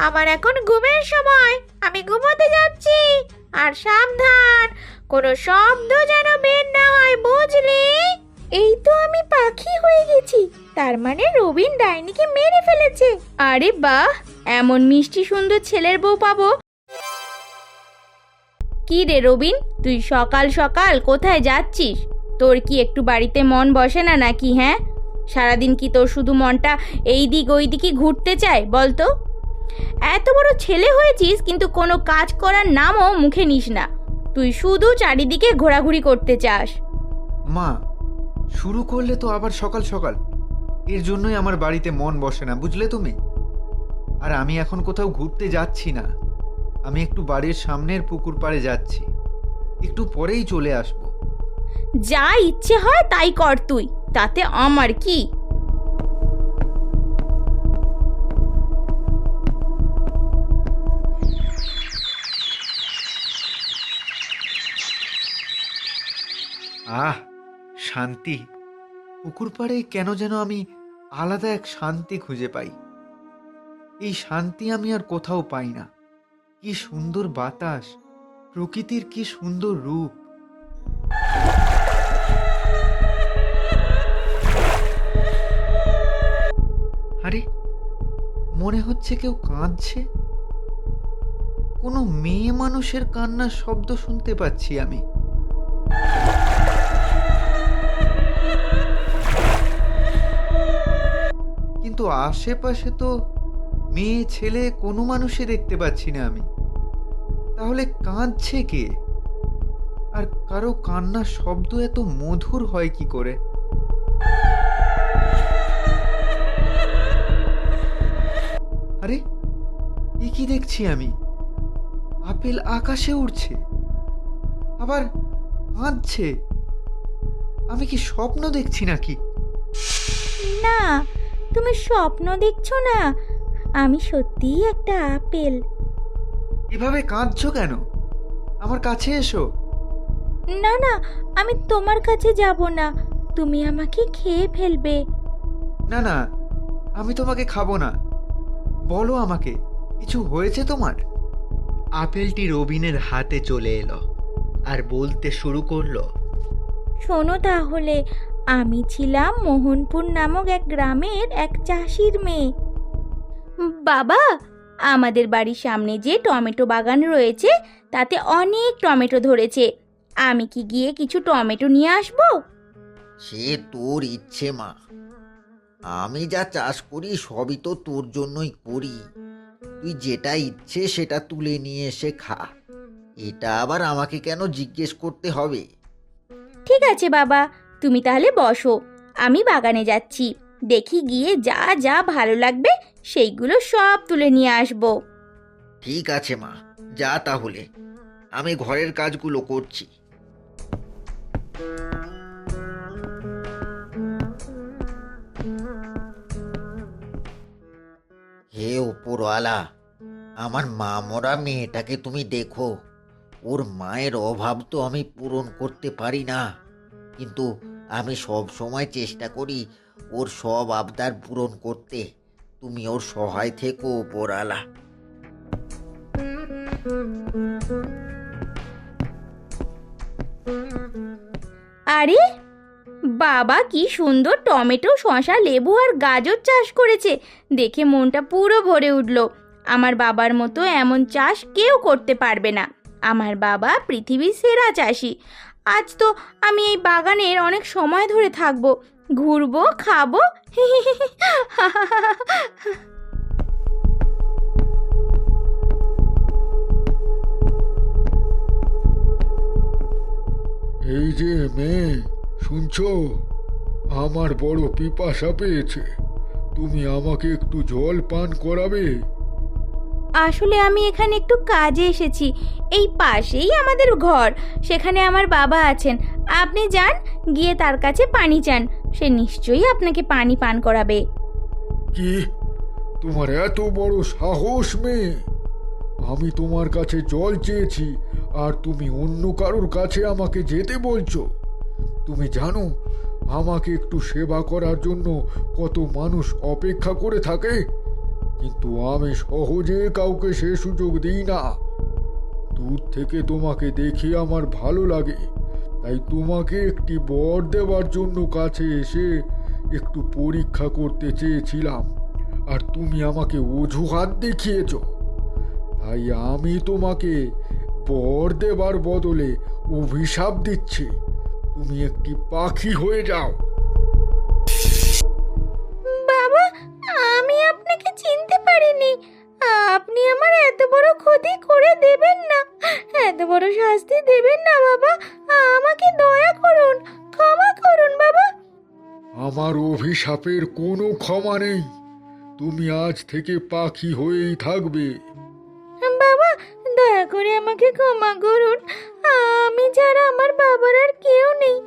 আমার এখন ঘুমের সময়, আমি ঘুমোতে যাচ্ছি। আর সাবধান, কোনো শব্দ যেন বের না হয়, বুঝলি? এই তো আমি পাখি হয়ে গেছি, তার মানে রবিন ডাইনিকে মেরে ফেলেছে। আরে বাহ, এমন মিষ্টি সুন্দর ছেলের বউ পাবো। কি রে রবিন, তুই সকাল সকাল কোথায় যাচ্ছিস? তোর কি একটু বাড়িতে মন বসে না নাকি? হ্যাঁ, সারাদিন কি তোর শুধু মনটা এই দিক ওই দিকে ঘুরতে চায় বলতো? এত বড় ছেলে হয়েছিস কিন্তু কোনো কাজ করার নামও মুখে নিস না। তুই শুধু চারিদিকে ঘোরাঘুরি করতে চাস। মা, শুরু করলে তো আবার সকাল সকাল। এর জন্যই আমার বাড়িতে মন বসে না, বুঝলে তুমি? আর আমি এখন কোথাও ঘুরতে যাচ্ছি না, আমি একটু বাড়ির সামনের পুকুর পাড়ে যাচ্ছি, একটু পরেই চলে আসব। যা ইচ্ছে হয় তাই কর তুই, তাতে আমার কি? আহ, শান্তি! পুকুর পাড়ে কেন যেন আমি আলাদা এক শান্তি খুঁজে পাই। এই শান্তি আমি আর কোথাও পাই না। কি সুন্দর বাতাস, প্রকৃতির কি সুন্দর রূপ। আরে, মনে হচ্ছে কেউ কাঁদছে। কোনো মেয়ে মানুষের কান্নার শব্দ শুনতে পাচ্ছি আমি। কিন্তু আশেপাশে তো মেয়ে ছেলে কোনো মানুষই দেখতে পাচ্ছি না আমি। তাহলে কাঁদছে কে? আর কারো কান্নার শব্দ এত মধুর হয় কি করে? আরে, এ কি দেখছি আমি? আপেল আকাশে উড়ছে, আবার কাঁদছে। আমি কি স্বপ্ন দেখছি নাকি? না, তুমি স্বপ্ন দেখছো না, আমি সত্যিই একটা আপেল। এভাবে কাঁদছো কেন? আমার কাছে এসো। না না, আমি তোমার কাছে যাব না, তুমি আমাকে খেয়ে ফেলবে। না না, আমি তোমাকে খাবো না। বলো আমাকে, কিছু হয়েছে তোমার? আপেলটি রবিনের হাতে চলে এলো আর বলতে শুরু করলো। শোনো তাহলে, আমি ছিলাম মোহনপুর নামক এক গ্রামের এক চাষির মেয়ে। বাবা, আমাদের বাড়ির সামনে যে টমেটো বাগান রয়েছে তাতে অনেক টমেটো ধরেছে। আমি কি গিয়ে কিছু টমেটো নিয়ে আসবো? সে তোর ইচ্ছে মা, আমি যা চাষ করি সবই তো তোর জন্যই করি। তুই যেটা ইচ্ছে সেটা তুলে নিয়ে এসে খা। এটা আবার আমাকে কেন জিজ্ঞেস করতে হবে? ঠিক আছে বাবা, তুমি তাহলে বসো, আমি বাগানে যাচ্ছি। দেখি গিয়ে যা যা ভালো লাগবে সেইগুলো সব তুলে নিয়ে আসবো। ঠিক আছে মা, যা তাহলে, আমি ঘরের কাজগুলো করছি। হে ওপরওয়ালা, আমার মা মরা মেয়েটাকে তুমি দেখো। ওর মায়ের অভাব তো আমি পূরণ করতে পারি না, কিন্তু আমি সব সময় চেষ্টা করি ওর সব আবদার পূরণ করতে। তুমি ওর সহায় থেকো ওপরওয়ালা। আরে বাবা, কি সুন্দর টমেটো, শসা, লেবু আর গাজর চাষ করেছে, দেখে মনটা পুরো ভরে উঠল। আমার বাবার মতো এমন চাষ কেউ করতে পারবে না। আমার বাবা পৃথিবীর সেরা চাষি। আজ তো আমি এই বাগানের অনেক সময় ধরে থাকবো, ঘুরবো, খাবো। এই যে মেয়ে, শুনছো? আমার বড় পিপাসা পেয়েছে, তুমি আমাকে একটু জল পান করাবে? আসলে আমি এখানে একটু কাজে এসেছি, এই পাশেই আমাদের ঘর, সেখানে আমার বাবা আছেন। আপনি যান, গিয়ে তার কাছে পানি চান, সে নিশ্চয়ই আপনাকে পানি পান করাবে। কি, তোমার এত বড় সাহস মেয়ে? আমি তোমার কাছে জল চেয়েছি আর তুমি অন্য কারোর কাছে আমাকে যেতে বলছো? তুমি জানো আমাকে একটু সেবা করার জন্য কত মানুষ অপেক্ষা করে থাকে? কিন্তু আমি সহজে কাউকে সে সুযোগ দিই না। দূর থেকে তোমাকে দেখে আমার ভালো লাগে, তাই তোমাকে একটি বর দেওয়ার জন্য কাছে এসে একটু পরীক্ষা করতে চেয়েছিলাম, আর তুমি আমাকে অজুহাত দেখিয়েছ। তাই আমি তোমাকে বর দেবার বদলে অভিশাপ দিচ্ছি। তুমি একটি পাখি হয়ে যাও। বাবা, আমি আপনাকে চিনতে পারিনি। আপনি আমার এত বড় ক্ষতি করে দেবেন না, এত বড় শাস্তি দেবেন না বাবা। আমাকে দয়া করুন, ক্ষমা করুন বাবা। আমার অভিশাপের কোনো ক্ষমা নেই। তুমি আজ থেকে পাখি হয়েই থাকবে। বাবা, দয়া করে আমাকে ক্ষমা করুন। আমি ছাড়া আমার বাবার আর কেউ নেই।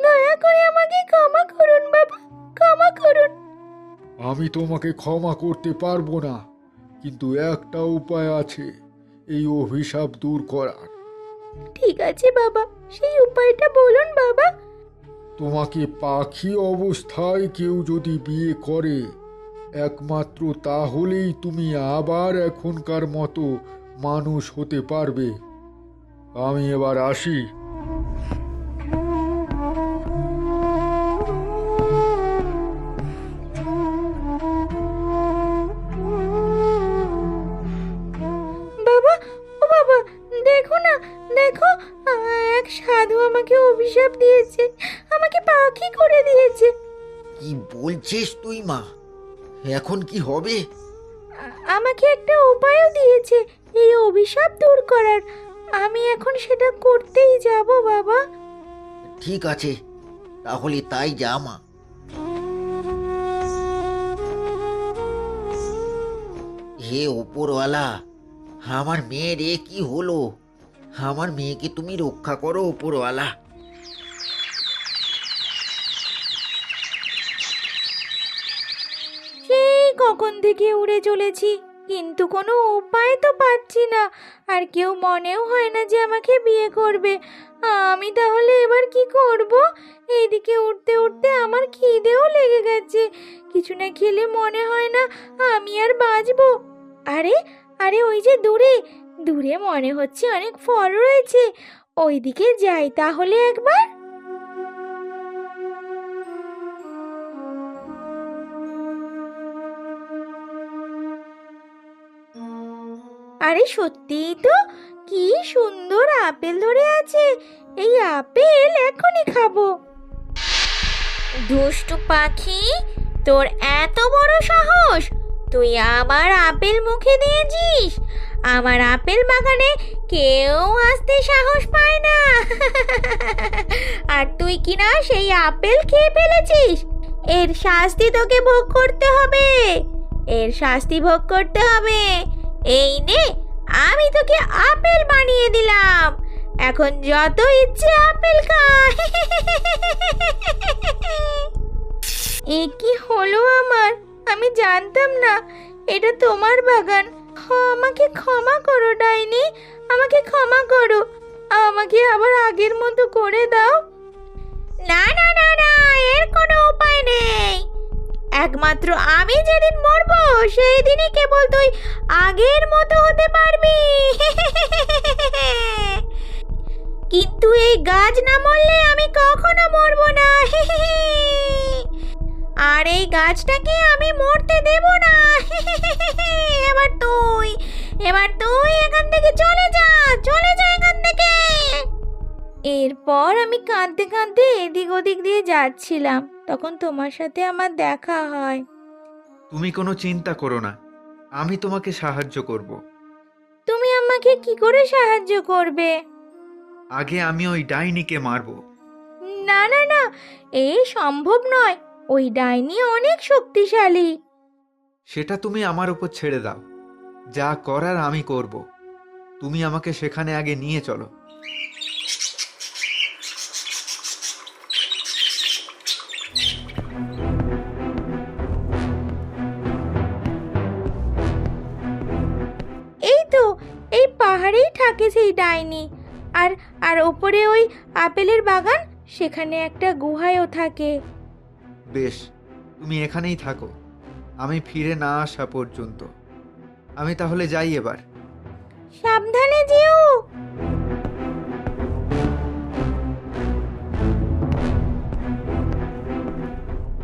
দয়া করে আমাকে ক্ষমা করুন বাবা, ক্ষমা করুন। আমি তোমাকে ক্ষমা করতে পারবো না, কিন্তু একটা উপায় আছে এই অভিশাপ দূর করার। ঠিক আছে বাবা, সেই উপায়টা বলুন বাবা। তোমাকে পাখি অবস্থায় কেউ যদি বিয়ে করে, একমাত্র তাহলেই তুমি আবার এখনকার মতো মানুষ হতে পারবে। আমি এবার আসি। বাবা, ও বাবা, দেখো না, দেখো, এক সাধু আমাকে অভিশাপ দিয়েছে, আমাকে পাখি করে দিয়েছে। কি বলছিস তুই মা? এখন কি হবে? আমাকে একটা উপায়ও দিয়েছে এই অভিশাপ দূর করার। আমি এখন সেটা করতেই যাব বাবা। ঠিক আছে, তাহলে তাই যা মা। হে ওপরওয়ালা, আমার মেয়ের এ কি হলো? আমার মেয়েকে তুমি রক্ষা করো ওপরওয়ালা। সেই কখন থেকে উড়ে চলেছি, কিন্তু কোনো উপায় তো পাচ্ছি না। আর কেউ মনেও হয় না যে আমাকে বিয়ে করবে। আমি তাহলে এবার কি করব? এইদিকে উঠতে উঠতে আমার খিদেও লেগে গেছে। কিছু না খেলে মনে হয় না আমি আর বাঁচবো। আরে আরে, ওই যে দূরে দূরে মনে হচ্ছে অনেক ফল রয়েছে। ওইদিকে যাই তাহলে একবার। আরে সত্যিই তো, কি সুন্দর আপেল ধরে আছে। এই আপেল এখনই খাবো। দুষ্টু পাখি, তোর এত বড় সাহস! তুই আমার আপেল মুখে দিয়েছিস? আমার আপেল বাগানে কেউ আসতে সাহস পায় না। আর তুই কিনা সেই আপেল খেয়ে ফেলেছিস। এর শাস্তি তোকে ভোগ করতে হবে, এর শাস্তি ভোগ করতে হবে। এই নে, আমি তোকে আপেল বানিয়ে দিলাম। এখন যত ইচ্ছে আপেল খা। এ কি হলো আমার? আমি জানতাম না এটা তোমার বাগান। আমাকে ক্ষমা করো ডাইনি, আমাকে ক্ষমা করো। আমাকে আবার আগের মতো করে দাও। না না না না, এর কোনো উপায় নেই। একমাত্র আমি যেদিন মরবো সেই দিনই কেবল তুই আগের মতো হতে পারবি। কিন্তু এই গাছ না মরলে আমি কখনো মরবো না। আর এই গাছটাকে আমি মরতে দেব না। এবার তুই এখান থেকে চলে যা, চলে যা এখান থেকে। এরপর আমি কাঁদতে কাঁদতে এদিক ওদিক দিয়ে যাচ্ছিলাম, তখন তোমার সাথে আমার দেখা হয়। তুমি কোনো চিন্তা করো না, আমি তোমাকে সাহায্য করব। তুমি আমাকে কি করে সাহায্য করবে? আগে আমি ওই ডাইনিকে মারব। না না না, এই সম্ভব নয়। ওই ডাইনি অনেক শক্তিশালী। সেটা তুমি আমার উপর ছেড়ে দাও, যা করার আমি করব। তুমি আমাকে সেখানে আগে নিয়ে চলো। এই তো, এই পাহাড়েই থাকে সেই ডাইনি। আর আর ওপরে ওই আপেলের বাগান, সেখানে একটা গুহায়ও থাকে। বেশ, তুমি এখানেই থাকো, আমি ফিরে না আসা পর্যন্ত। আমি তাহলে যাই এবার। সাবধানে যেও।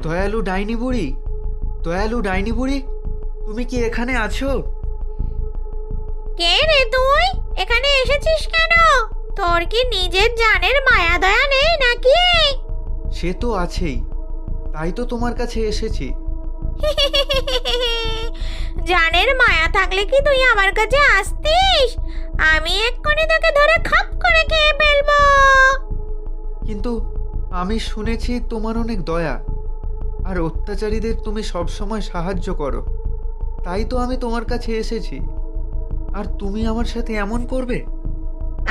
দয়ালু ডাইনি বুড়ি, দয়ালু ডাইনি বুড়ি, তুমি কি এখানে আছো? কে রে তুই? এখানে এসেছিস কেন? তোর কি নিজের জানের মায়া দয়া নেই নাকি? সে তো আছেই, তাই তো তোমার কাছে এসেছি। জানের মায়া থাকলে কি তুই আমার কাছে আসতিস? আমি এক্ষুনি তোকে ধরে খাপ করে খেয়ে ফেলবো। কিন্তু আমি শুনেছি তোমার অনেক দয়া, আর অত্যাচারীদের তুমি সবসময় সাহায্য করো, তাই তো আমি তোমার কাছে এসেছি। আর তুমি আমার সাথে এমন করবে?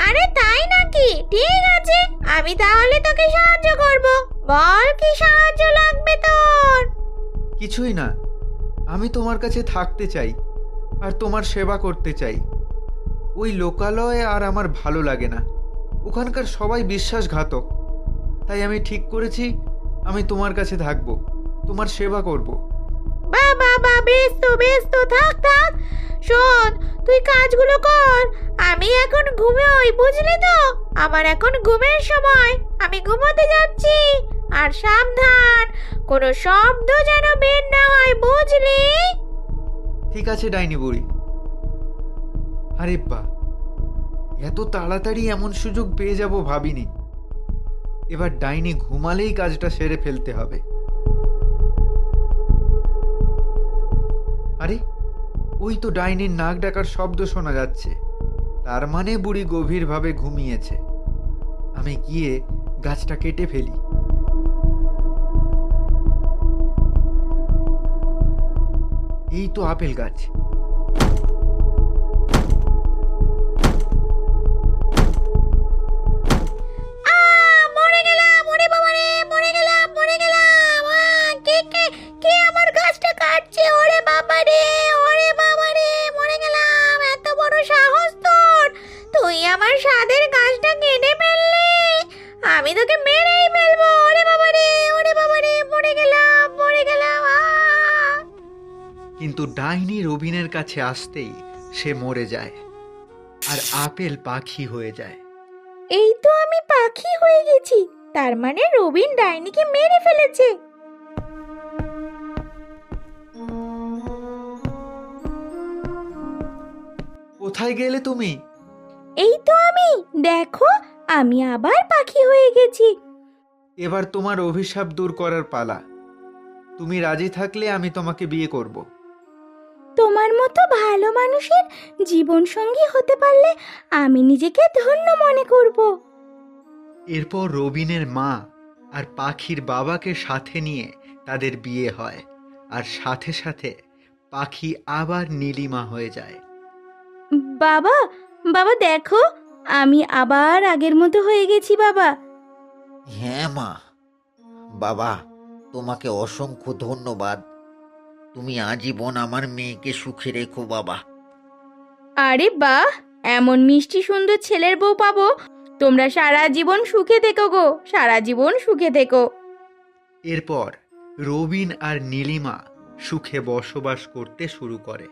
আরে তাই নাকি? ঠিক আছে, আমি তাহলে তোকে সাহায্য করব। বল কি সাহায্য লাগবে তোর? কিছুই না, আমি তোমার কাছে থাকতে চাই আর তোমার সেবা করতে চাই। ওই লোকালয়ে আর আমার ভালো লাগে না, ওখানকার সবাই বিশ্বাসঘাতক। তাই আমি ঠিক করেছি আমি তোমার কাছে থাকবো, তোমার সেবা করব। বাবা বেশ তো থাক থাক। শোন, তুই কাজগুলো কর, আমি এখন ঘুমোই, বুঝলি তো? আমার এখন ঘুমের সময়, আমি ঘুমোতে যাচ্ছি। আর সাবধান, কোনো শব্দ যেন বের না হয়, বুঝলি? ঠিক আছে ডাইনি বুড়ি। আরে বাহ, এত তাড়াতাড়ি এমন সুযোগ পেয়ে যাব ভাবিনি। এবার ডাইনি ঘুমালেই কাজটা সেরে ফেলতে হবে। আরে ওই তো ডাইনির নাক ডাকার শব্দ শোনা যাচ্ছে, তার মানে বুড়ি গভীরভাবে ঘুমিয়েছে। আমি গিয়ে গাছটা কেটে ফেলি। এই তো আপেল গাছ। মরে গেলাম, ওরে বাবা রে, মরে গেলাম। কে আমার গাছটা কাটছে? ওরে বাবা রে, মরে গেলাম। এত বড় সাহস তোর, তুই আমার সাদের গাছটা কেটে ফেললি। আমি তোকে মেরেই ফেলবো। ওরে বাবা রে, মরে গেলাম। কিন্তু ডাইনি রবিনের কাছে আসতেই সে মরে যায়, আর আপেল পাখি হয়ে যায়। এই তো আমি পাখি হয়ে গেছি, তার মানে রবিন ডাইনিকে মেরে ফেলেছে। কোথায় গেলে তুমি? এই তো আমি, দেখো, আমি আবার পাখি হয়ে গেছি। এবার তোমার অভিশাপ দূর করার পালা। তুমি রাজি থাকলে আমি তোমাকে বিয়ে করব। তোমার মতো ভালো মানুষের জীবন সঙ্গী হতে পারলে আমি নিজেকে ধন্য মনে করব। এরপর রবিনের মা আর পাখির বাবাকে সাথে নিয়ে তাদের বিয়ে হয়, আর সাথে সাথে পাখি আবার নীলিমা হয়ে যায়। বাবা, দেখো, আমি আবার আগের মতো হয়ে গেছি বাবা। হ্যাঁ মা, বাবা, তোমাকে অসংখ্য ধন্যবাদ। তুমি আজীবন আমার মেয়েকে সুখে রেখো বাবা। আরে বাহ, এমন মিষ্টি সুন্দর ছেলের বউ পাবো। তোমরা সারা জীবন সুখে থেকো গো, সারা জীবন সুখে থেকো। এরপর রবিন আর নীলিমা সুখে বসবাস করতে শুরু করে।